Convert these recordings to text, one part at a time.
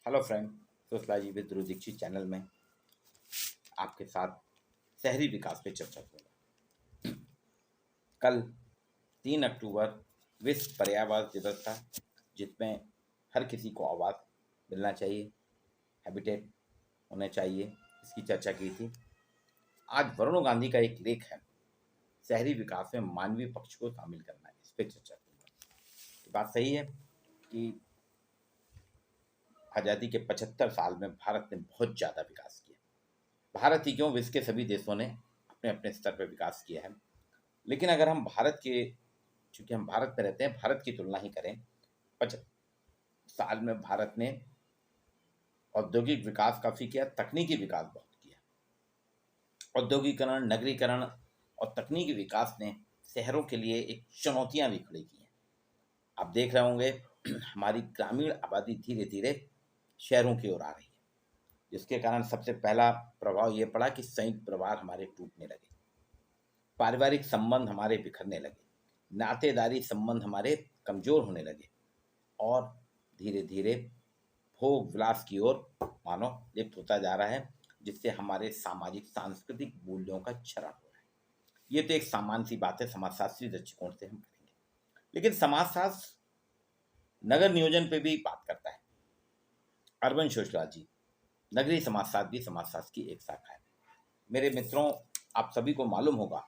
Hello friend, sociology with Dhruv Dikshit channel में आपके साथ शहरी विकास पे चर्चा करूँगा। कल 3 अक्टूबर विश्व पर्यावरण दिवस था, जिसमें हर किसी को आवाज़ मिलना चाहिए, हैबिटेट होना चाहिए, इसकी चर्चा की थी। आज वरुण गांधी का एक लेख है, शहरी विकास में मानवीय पक्ष को शामिल करना है, इस पर चर्चा करूँगा। बात सही है कि आज़ादी के 75 साल में भारत ने बहुत ज़्यादा विकास किया। भारत ही क्यों, विश्व के सभी देशों ने अपने अपने स्तर पर विकास किया है। लेकिन अगर हम भारत के, चूंकि हम भारत में रहते हैं, भारत की तुलना ही करें, 75 साल में भारत ने औद्योगिक विकास काफ़ी किया, तकनीकी विकास बहुत किया। औद्योगिकरण, नगरीकरण और तकनीकी विकास ने शहरों के लिए एक चुनौतियां भी खड़ी की हैं। आप देख रहे होंगे हमारी ग्रामीण आबादी धीरे धीरे शहरों की ओर आ रही है, जिसके कारण सबसे पहला प्रभाव ये पड़ा कि संयुक्त परिवार हमारे टूटने लगे, पारिवारिक संबंध हमारे बिखरने लगे, नातेदारी संबंध हमारे कमजोर होने लगे और धीरे धीरे भोग विलास की ओर मानव लिप्त होता जा रहा है, जिससे हमारे सामाजिक सांस्कृतिक मूल्यों का क्षरण हो रहा है। ये तो एक सामान्य सी बात है, समाजशास्त्री दृष्टिकोण से हम करेंगे। लेकिन समाजशास्त्र नगर नियोजन पे भी बात करता है। अर्बन सोशियोलॉजी, नगरीय समाजशास्त्र भी समाजशास्त्र की एक शाखा है। मेरे मित्रों, आप सभी को मालूम होगा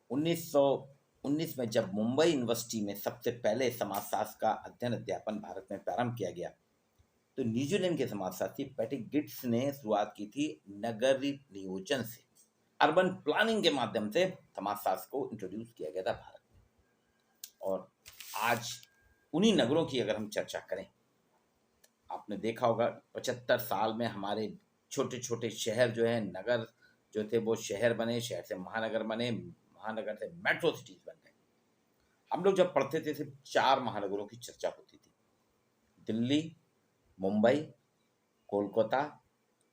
1919 में जब मुंबई यूनिवर्सिटी में सबसे पहले समाजशास्त्र का अध्ययन अध्यापन भारत में प्रारंभ किया गया, तो न्यूजीलैंड के समाजशास्त्री पैट्रिक गिट्स ने शुरुआत की थी नगरीय नियोजन से। अर्बन प्लानिंग के माध्यम से समाजशास्त्र को इंट्रोड्यूस किया गया था भारत में। और आज उन्हीं नगरों की अगर हम चर्चा करें, आपने देखा होगा 75 साल में हमारे छोटे छोटे शहर जो है, नगर जो थे वो शहर बने, शहर से महानगर बने, महानगर से मेट्रो सिटीज बन गए। हम लोग जब पढ़ते थे सिर्फ 4 महानगरों की चर्चा होती थी, दिल्ली, मुंबई, कोलकाता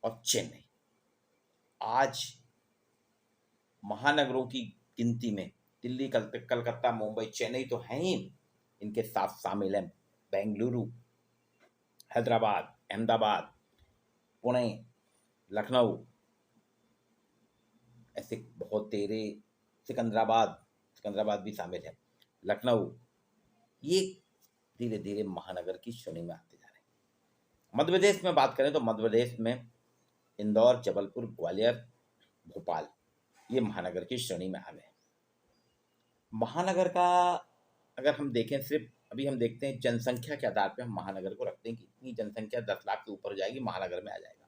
और चेन्नई। आज महानगरों की गिनती में दिल्ली, कलकत्ता, मुंबई, चेन्नई तो हैं ही, इनके साथ शामिल हैं बेंगलुरु, हैदराबाद, अहमदाबाद, पुणे, लखनऊ, ऐसे बहुत तेरे, सिकंदराबाद भी शामिल है, लखनऊ। ये धीरे धीरे महानगर की श्रेणी में आते जा रहे हैं। मध्य प्रदेश में बात करें तो मध्य प्रदेश में इंदौर, जबलपुर, ग्वालियर, भोपाल, ये महानगर की श्रेणी में आ गए। महानगर का अगर हम देखें, सिर्फ अभी हम देखते हैं जनसंख्या के आधार पे हम महानगर को रखते हैं कि इतनी जनसंख्या 10 लाख के ऊपर जाएगी, महानगर में आ जाएगा।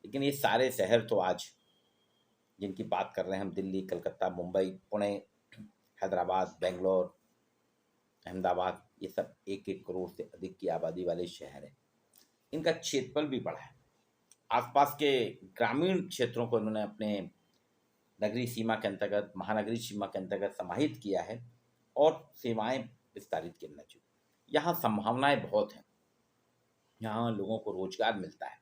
लेकिन ये सारे शहर तो आज जिनकी बात कर रहे हैं हम, दिल्ली, कलकत्ता, मुंबई, पुणे, हैदराबाद, बेंगलोर, अहमदाबाद, ये सब 1-1 करोड़ से अधिक की आबादी वाले शहर हैं। इनका क्षेत्रफल भी बड़ा है। आसपास के ग्रामीण क्षेत्रों को इन्होंने अपने नगरीय सीमा के अंतर्गत, महानगरीय सीमा के अंतर्गत समाहित किया है और सेवाएं विस्तारित करना चाहिए। यहाँ संभावनाएं बहुत हैं। यहाँ लोगों को रोजगार मिलता है,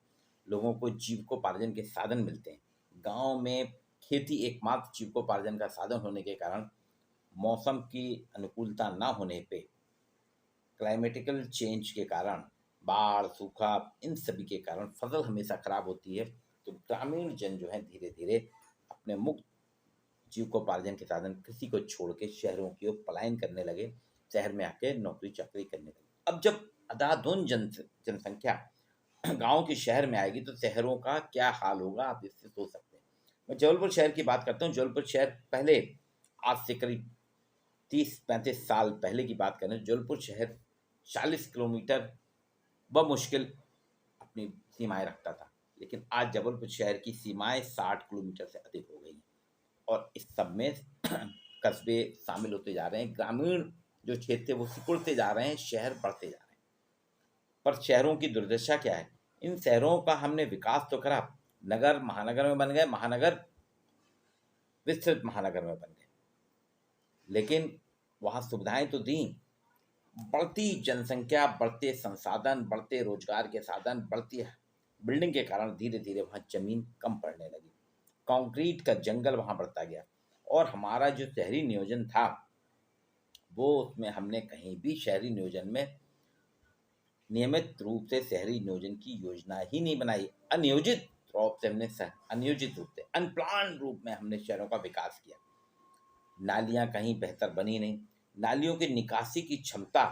लोगों को जीविकोपार्जन के साधन मिलते हैं। गांव में खेती एकमात्र जीविकोपार्जन का साधन होने के कारण, मौसम की अनुकूलता ना होने पे, क्लाइमेटिकल चेंज के कारण, बाढ़, सूखा, इन सभी के कारण फसल हमेशा खराब होती है। तो ग्रामीण जन जो है धीरे धीरे अपने मुक्त जीविकोपार्जन के साधन कृषि को छोड़ के शहरों की ओर पलायन करने लगे, शहर में आके नौकरी चाकरी करने लगे। अब जब अंधाधुंध जनसंख्या गांव की शहर में आएगी तो शहरों का क्या हाल होगा, आप इससे सोच सकते हैं। मैं जबलपुर शहर की बात करता हूँ। जबलपुर शहर पहले, आज से करीब 30-35 साल पहले की बात करें, जबलपुर शहर 40 किलोमीटर बमुश्किल अपनी सीमाएं रखता था। लेकिन आज जबलपुर शहर की सीमाएं 60 किलोमीटर से अधिक हो गई हैं और इस सब में कस्बे शामिल होते जा रहे हैं। ग्रामीण जो क्षेत्र है वो सिकुड़ते जा रहे हैं, शहर बढ़ते जा रहे हैं। पर शहरों की दुर्दशा क्या है? इन शहरों का हमने विकास तो करा, नगर महानगर में बन गए, महानगर विस्तृत महानगर में बन गए, लेकिन वहाँ सुविधाएं तो दी। बढ़ती जनसंख्या, बढ़ते संसाधन, बढ़ते रोजगार के साधन, बढ़ती बिल्डिंग के कारण धीरे धीरे वहाँ जमीन कम पड़ने लगी, कंक्रीट का जंगल वहाँ बढ़ता गया और हमारा जो शहरी नियोजन था वो, उसमें हमने कहीं भी शहरी नियोजन में नियमित रूप से शहरी नियोजन की योजना ही नहीं बनाई। अनियोजित रूप से हमने अनियोजित रूप से अनप्लान रूप में हमने शहरों का विकास किया। नालियां कहीं बेहतर बनी नहीं। नालियों की निकासी की क्षमता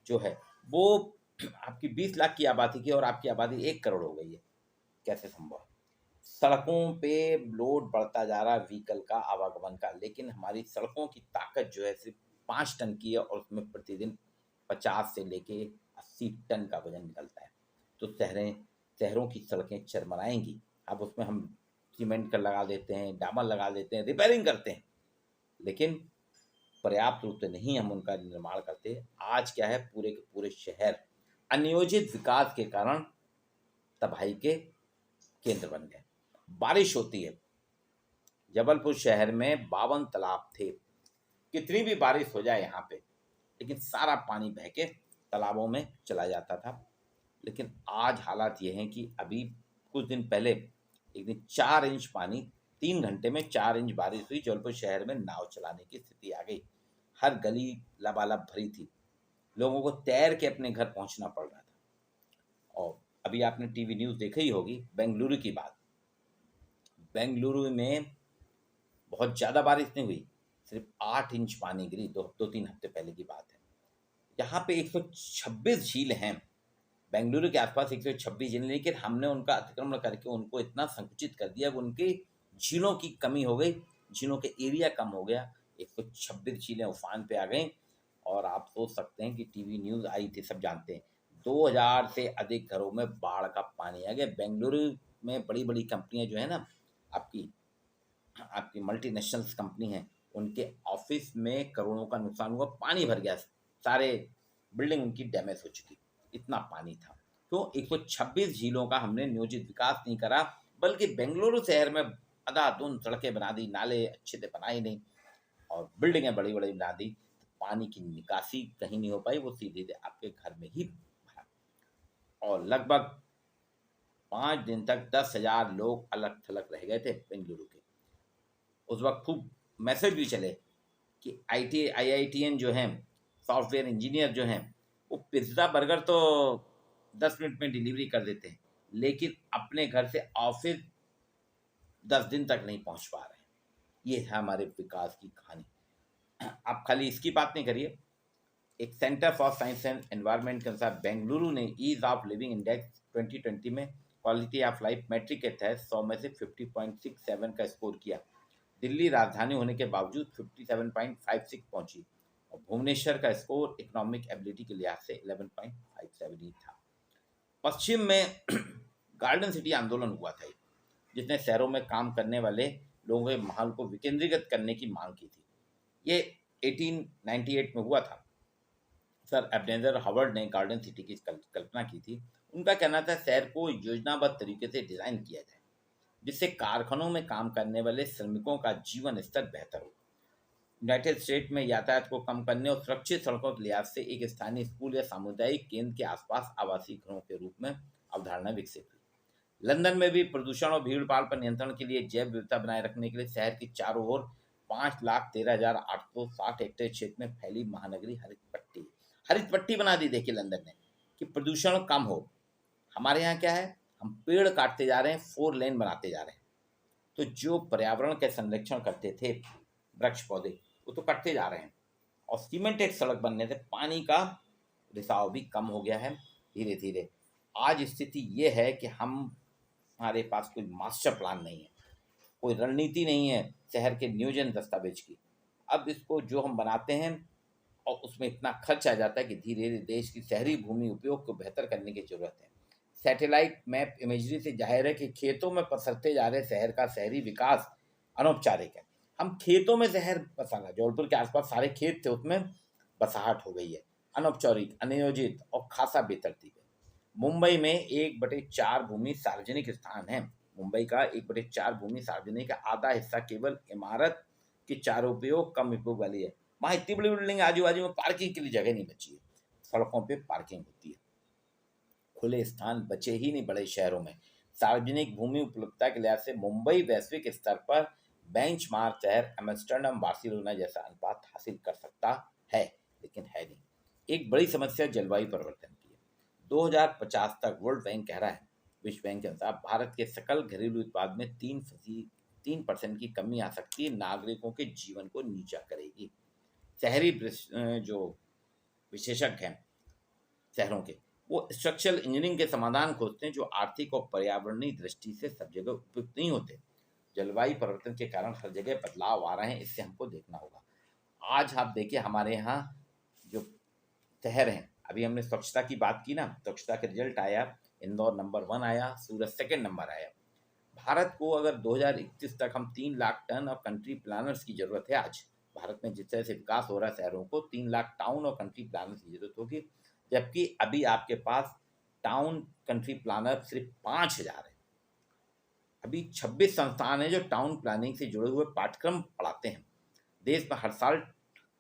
जो है वो आपकी 20 लाख की आबादी की, और आपकी आबादी 1 करोड़ हो गई है। कैसे संभव है? सड़कों पे लोड बढ़ता जा रहा है व्हीकल का, आवागमन का, लेकिन हमारी सड़कों की ताकत जो है सिर्फ 5 टन की है, और उसमें प्रतिदिन 50 से लेके 80 टन का वजन निकलता है। तो शहरों की सड़कें चरमराएंगी। अब उसमें हम सीमेंट का लगा देते हैं, डामर लगा देते हैं, रिपेयरिंग करते हैं, लेकिन पर्याप्त रूप से नहीं हम उनका निर्माण करते। आज क्या है, पूरे के पूरे शहर अनियोजित विकास के कारण तबाही के केंद्र बन गए। बारिश होती है, जबलपुर शहर में 52 तालाब थे। कितनी भी बारिश हो जाए यहाँ पे, लेकिन सारा पानी बह के तालाबों में चला जाता था। लेकिन आज हालात ये हैं कि अभी कुछ दिन पहले एक दिन 4 इंच पानी, 3 घंटे में 4 इंच बारिश हुई। जबलपुर शहर में नाव चलाने की स्थिति आ गई। हर गली लबालब भरी थी, लोगों को तैर के अपने घर पहुंचना पड़ रहा था। और अभी आपने टीवी न्यूज़ देखी ही होगी, बेंगलुरु की बात। बेंगलुरु में बहुत ज़्यादा बारिश नहीं हुई, सिर्फ 8 इंच पानी गिरी। 2-3 हफ्ते पहले की बात है। यहाँ पे 126 झील हैं, बेंगलुरु के आसपास 126 झील, लेकिन हमने उनका अतिक्रमण करके उनको इतना संकुचित कर दिया कि उनकी झीलों की कमी हो गई, झीलों के एरिया कम हो गया। 126 झीलें उफान पे आ गई। और आप सोच सकते हैं कि टीवी न्यूज़ आई थी, सब जानते हैं, 2000 से अधिक घरों में बाढ़ का पानी आ गया। बेंगलुरु में बड़ी बड़ी कंपनियां जो है ना, आपकी आपकी मल्टीनेशनल्स कंपनी है, उनके ऑफिस में करोड़ों का नुकसान हुआ, पानी भर गया, सारे बिल्डिंग उनकी डैमेज हो चुकी, इतना पानी था। तो 126 झीलों का हमने नियोजित विकास नहीं करा, बल्कि बेंगलुरु शहर में अंधाधुंध सड़कें बना दी, नाले अच्छे से बनाए नहीं, और बिल्डिंगें बड़ी बड़ी बना दी। पानी की निकासी कहीं नहीं हो पाई, वो सीधे आपके घर में ही भरा। और लगभग 5 दिन तक 10,000 लोग अलग थलग रह गए थे बेंगलुरु के। उस वक्त खूब मैसेज भी चले कि IITN जो हैं, सॉफ्टवेयर इंजीनियर जो हैं, वो पिज्ज़ा बर्गर तो 10 मिनट में डिलीवरी कर देते हैं, लेकिन अपने घर से ऑफिस 10 दिन तक नहीं पहुंच पा रहे हैं। ये है हमारे विकास की कहानी। आप खाली इसकी बात नहीं करिए। एक centre for science and environment के अनुसार बेंगलुरु ने ईज ऑफ लिविंग इंडेक्स 2020 में क्वालिटी ऑफ लाइफ मैट्रिक के तहत 100 में से 50.67 का स्कोर किया। दिल्ली राजधानी होने के बावजूद 57.56 पहुंची, और भुवनेश्वर का स्कोर इकोनॉमिक एबिलिटी के लिहाज से 11.57 ही था। पश्चिम में गार्डन सिटी आंदोलन हुआ था, जिसने शहरों में काम करने वाले लोगों के माहौल को विकेंद्रीकृत करने की मांग की थी। ये 1898 में हुआ था। सर एबनेजर हावर्ड ने गार्डन सिटी की कल्पना की थी। उनका कहना था शहर को योजनाबद्ध तरीके से डिजाइन किया जाए, जिससे कारखानों में काम करने वाले श्रमिकों का जीवन स्तर बेहतर हो। यूनाइटेड स्टेट में यातायात को कम करने और सुरक्षित सड़कों के लिहाज से एक स्थानीय स्कूल या सामुदायिक केंद्र के आसपास आवासीय घरों के रूप में अवधारणा विकसित हुई। लंदन में भी प्रदूषण और भीड़ भाड़ पर नियंत्रण के लिए जैव विविधता बनाए रखने के लिए शहर की चारों ओर 5,13,860 हेक्टेयर क्षेत्र में फैली महानगरी हरित पट्टी बना दी। देखिए लंदन ने, कि प्रदूषण कम हो। हमारे यहाँ क्या है, हम पेड़ काटते जा रहे हैं, 4 लेन बनाते जा रहे हैं। तो जो पर्यावरण के संरक्षण करते थे, वृक्ष पौधे, वो तो कटते जा रहे हैं। और सीमेंटेड सड़क बनने से पानी का रिसाव भी कम हो गया है धीरे धीरे। आज स्थिति ये है कि हमारे पास कोई मास्टर प्लान नहीं है, कोई रणनीति नहीं है शहर के नियोजन दस्तावेज की। अब इसको जो हम बनाते हैं, और उसमें इतना खर्च आ जाता है कि धीरे धीरे देश की शहरी भूमि उपयोग को बेहतर करने की जरूरत है। सैटेलाइट मैप इमेजरी से जाहिर है कि खेतों में पसरते जा रहे शहर का शहरी विकास अनौपचारिक है। हम खेतों में शहर बसाना, जबलपुर के आसपास सारे खेत थे, उसमें बसाहट हो गई है, अनौपचारिक, अनियोजित और खासा बेतरतीब है। मुंबई में 1/4 भूमि सार्वजनिक स्थान है। मुंबई का 1/4 भूमि सार्वजनिक है, आधा हिस्सा केवल इमारत के चारों उपयोग कम उपयोग वाली है। वहाँ इतनी बड़ी बिल्डिंग, आजू बाजू में पार्किंग के लिए जगह नहीं बची है, सड़कों पे पार्किंग होती है, खुले स्थान बचे ही नहीं बड़े शहरों में। सार्वजनिक भूमि उपलब्धता के लिहाज से मुंबई वैश्विक स्तर पर बेंचमार्क शहर एम्स्टर्डम, बार्सिलोना जैसा अनुपात हासिल कर सकता है, लेकिन है नहीं। एक बड़ी समस्या जलवायु परिवर्तन की है। 2050 तक वर्ल्ड बैंक कह रहा है, विश्व बैंक के अनुसार भारत के सकल घरेलू उत्पाद में 3% की कमी आ सकती है, नागरिकों के जीवन को नीचा करेगी। शहरी जो विशेषज्ञ हैं शहरों के, वो स्ट्रक्चरल इंजीनियरिंग के समाधान खोजते हैं जो आर्थिक और पर्यावरणीय दृष्टि से सब जगह उपयुक्त नहीं होते। जलवायु परिवर्तन के कारण हर जगह बदलाव आ रहे हैं, इससे हमको देखना होगा। आज आप देखिए हमारे यहाँ जो शहर हैं, अभी हमने स्वच्छता की बात की ना, स्वच्छता के रिजल्ट आया, इंदौर नंबर 1 आया, सूरत सेकंड नंबर आया। भारत को अगर 2031 तक हम 3 लाख टन और कंट्री प्लानर्स की जरूरत है। आज भारत में जिस तरह से विकास हो रहा है शहरों को 3 लाख टाउन और कंट्री प्लानर्स की जरूरत होगी, जबकि अभी आपके पास टाउन कंट्री प्लानर सिर्फ 5,000 है। अभी 26 संस्थान हैं जो टाउन प्लानिंग से जुड़े हुए पाठ्यक्रम पढ़ाते हैं। देश में हर साल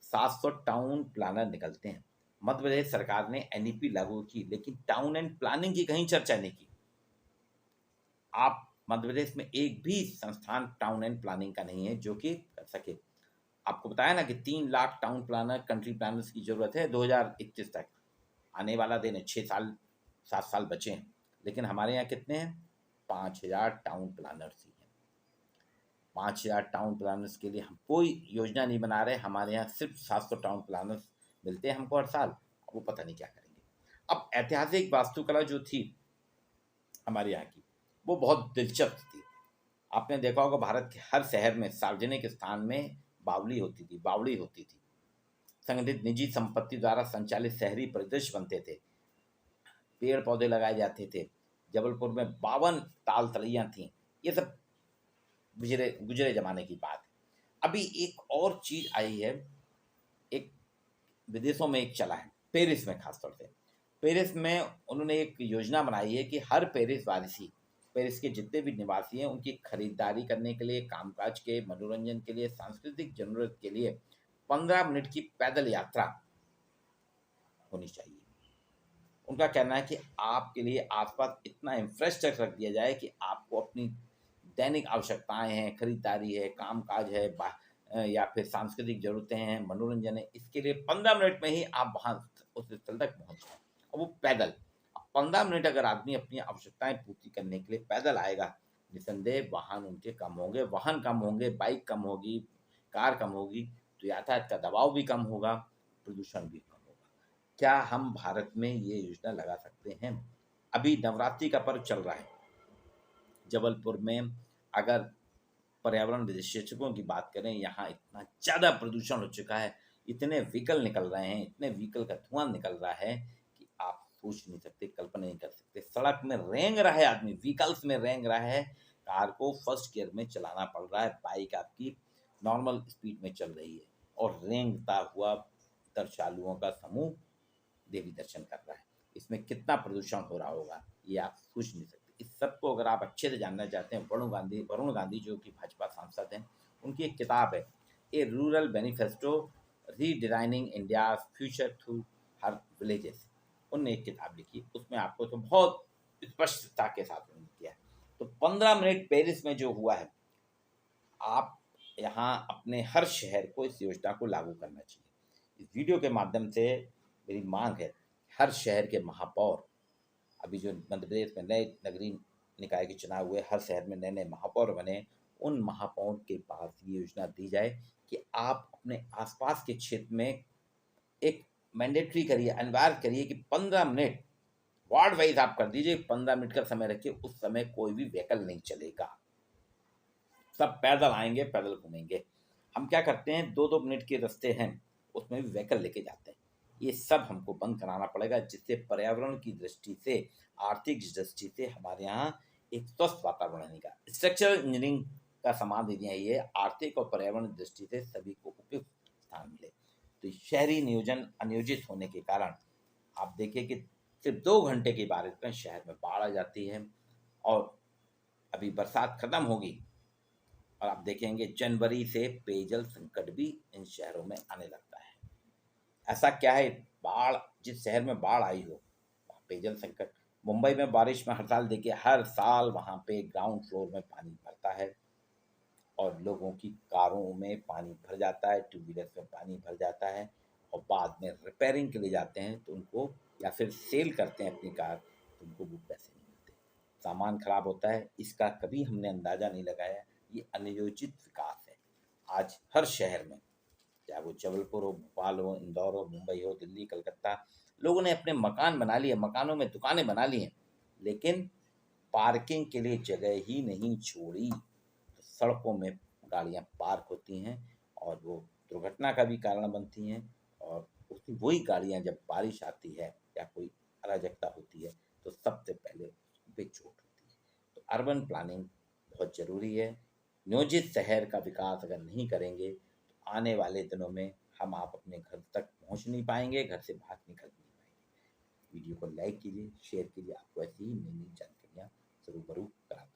700 टाउन प्लानर निकलते हैं। मध्य प्रदेश सरकार ने एनईपी लागू की, लेकिन टाउन एंड प्लानिंग की कहीं चर्चा नहीं की। आप मध्य प्रदेश में एक भी संस्थान टाउन एंड प्लानिंग का नहीं है जो कि कर सके। आपको बताया ना कि 3 lakh town planner country planners की जरूरत है 2031 तक। आने वाला दिन है, 6 साल 7 साल बचे हैं, लेकिन हमारे यहाँ कितने हैं? 5,000 टाउन प्लानर्स ही हैं। 5,000 टाउन प्लानर्स के लिए हम कोई योजना नहीं बना रहे। हमारे यहाँ सिर्फ 700 टाउन प्लानर्स मिलते हैं हमको हर साल, वो पता नहीं क्या करेंगे। अब ऐतिहासिक वास्तुकला जो थी हमारे यहाँ की, वो बहुत दिलचस्प थी। आपने देखा होगा भारत के हर शहर में सार्वजनिक स्थान में बावड़ी होती थी। संगठित निजी संपत्ति द्वारा संचालित शहरी परिदृश्य बनते थे, पेड़ पौधे लगाए जाते थे। जबलपुर में 52 ताल तलैया थीं। ये सब गुजरे गुजरे जमाने की बात है। अभी एक और चीज आई है, एक विदेशों में एक चला है, पेरिस में खासतौर से। पेरिस में उन्होंने एक योजना बनाई है कि हर पेरिस के जितने भी निवासी हैं, उनकी खरीदारी करने के लिए, कामकाज के, मनोरंजन के लिए, सांस्कृतिक जरूरत के लिए 15 मिनट की पैदल यात्रा होनी चाहिए। उनका कहना है कि आपके लिए आसपास इतना इंफ्रास्ट्रक्चर रख दिया जाए कि आपको अपनी दैनिक आवश्यकताएं हैं, खरीदारी है, कामकाज है, या फिर सांस्कृतिक ज़रूरतें हैं, मनोरंजन है, इसके लिए 15 मिनट में ही आप वहाँ उस स्थल तक पहुँच जाएँ, और वो पैदल। 15 मिनट अगर आदमी अपनी आवश्यकताएं पूर्ति करने के लिए पैदल आएगा, निसंदेह वाहन उनके कम होंगे, वाहन कम होंगे, बाइक कम होगी, कार कम होगी, तो यातायात का दबाव भी कम होगा, प्रदूषण भी कम होगा। क्या हम भारत में ये योजना लगा सकते हैं? अभी नवरात्रि का पर्व चल रहा है। जबलपुर में अगर पर्यावरण विशेषज्ञों की बात करें, यहाँ इतना ज़्यादा प्रदूषण हो चुका है, इतने व्हीकल निकल रहे हैं, इतने व्हीकल का धुआं निकल रहा है कि आप सोच नहीं सकते, कल्पना नहीं कर सकते। सड़क में रेंग रहा है आदमी, व्हीकल्स में रेंग रहा है, कार को फर्स्ट गियर में चलाना पड़ रहा है, बाइक आपकी नॉर्मल स्पीड में चल रही है, और रेंगता हुआ श्रद्धालुओं का समूह देवी दर्शन कर रहा है। इसमें कितना प्रदूषण हो रहा होगा ये आप सोच नहीं सकते। इस सब को अगर आप अच्छे से जानना चाहते हैं, वरुण गांधी जो कि भाजपा सांसद हैं, उनकी एक किताब है, a rural manifesto redesigning India future through her villages. उनने एक किताब लिखी, उसमें आपको तो बहुत स्पष्टता के साथ उन्होंने किया है। तो 15 मिनट पेरिस में जो हुआ है, आप यहाँ अपने हर शहर को इस योजना को लागू करना चाहिए। इस वीडियो के माध्यम से मेरी मांग है, हर शहर के महापौर, अभी जो मध्य प्रदेश में नए नगरीय निकाय के चुनाव हुए, हर शहर में नए नए महापौर बने, उन महापौर के पास ये योजना दी जाए कि आप अपने आसपास के क्षेत्र में एक मैंडेटरी करिए, अनिवार्य करिए कि 15 मिनट वार्ड वाइज आप कर दीजिए, 15 मिनट का समय रखिए, उस समय कोई भी व्हीकल नहीं चलेगा, सब पैदल आएंगे, पैदल घूमेंगे। हम क्या करते हैं, 2-2 मिनट के रास्ते हैं, उसमें भी व्हीकल लेके जाते हैं। ये सब हमको बंद कराना पड़ेगा, जिससे पर्यावरण की दृष्टि से, आर्थिक दृष्टि से हमारे यहाँ एक स्वस्थ वातावरण रहेगा। स्ट्रक्चरल इंजीनियरिंग का समाधान ये आर्थिक और पर्यावरण दृष्टि से सभी को उपयुक्त स्थान मिले। तो शहरी नियोजन अनियोजित होने के कारण आप देखिए कि सिर्फ 2 घंटे की बारिश में शहर में बाढ़ आ जाती है, और अभी बरसात खत्म होगी और आप देखेंगे जनवरी से पेयजल संकट भी इन शहरों में आने लगता है। ऐसा क्या है, बाढ़, जिस शहर में बाढ़ आई हो वहाँ पेयजल संकट। मुंबई में बारिश में हर साल देखिए, हर साल वहाँ पे ग्राउंड फ्लोर में पानी भरता है, और लोगों की कारों में पानी भर जाता है, टू व्हीलर्स में पानी भर जाता है, और बाद में रिपेयरिंग के लिए जाते हैं तो उनको या फिर सेल करते हैं अपनी कार, तो उनको वो पैसे नहीं मिलते, सामान खराब होता है। इसका कभी हमने अंदाज़ा नहीं लगाया। ये अनियोजित विकास है आज हर शहर में, चाहे वो जबलपुर हो, भोपाल हो, इंदौर हो, मुंबई हो, दिल्ली, कलकत्ता। लोगों ने अपने मकान बना लिए, मकानों में दुकानें बना ली हैं, लेकिन पार्किंग के लिए जगह ही नहीं छोड़ी। तो सड़कों में गाड़ियां पार्क होती हैं और वो दुर्घटना का भी कारण बनती हैं। और उसकी वही गाड़ियां जब बारिश आती है या कोई अराजकता होती है, तो सबसे पहले उन पे चोट होती है। तो अर्बन प्लानिंग बहुत ज़रूरी है। नियोजित शहर का विकास अगर नहीं करेंगे, तो आने वाले दिनों में हम आप अपने घर तक पहुंच नहीं पाएंगे, घर से बाहर निकल नहीं पाएंगे। वीडियो को लाइक कीजिए, शेयर कीजिए। आपको ऐसी ही नई नई जानकारियाँ ज़रूर कराते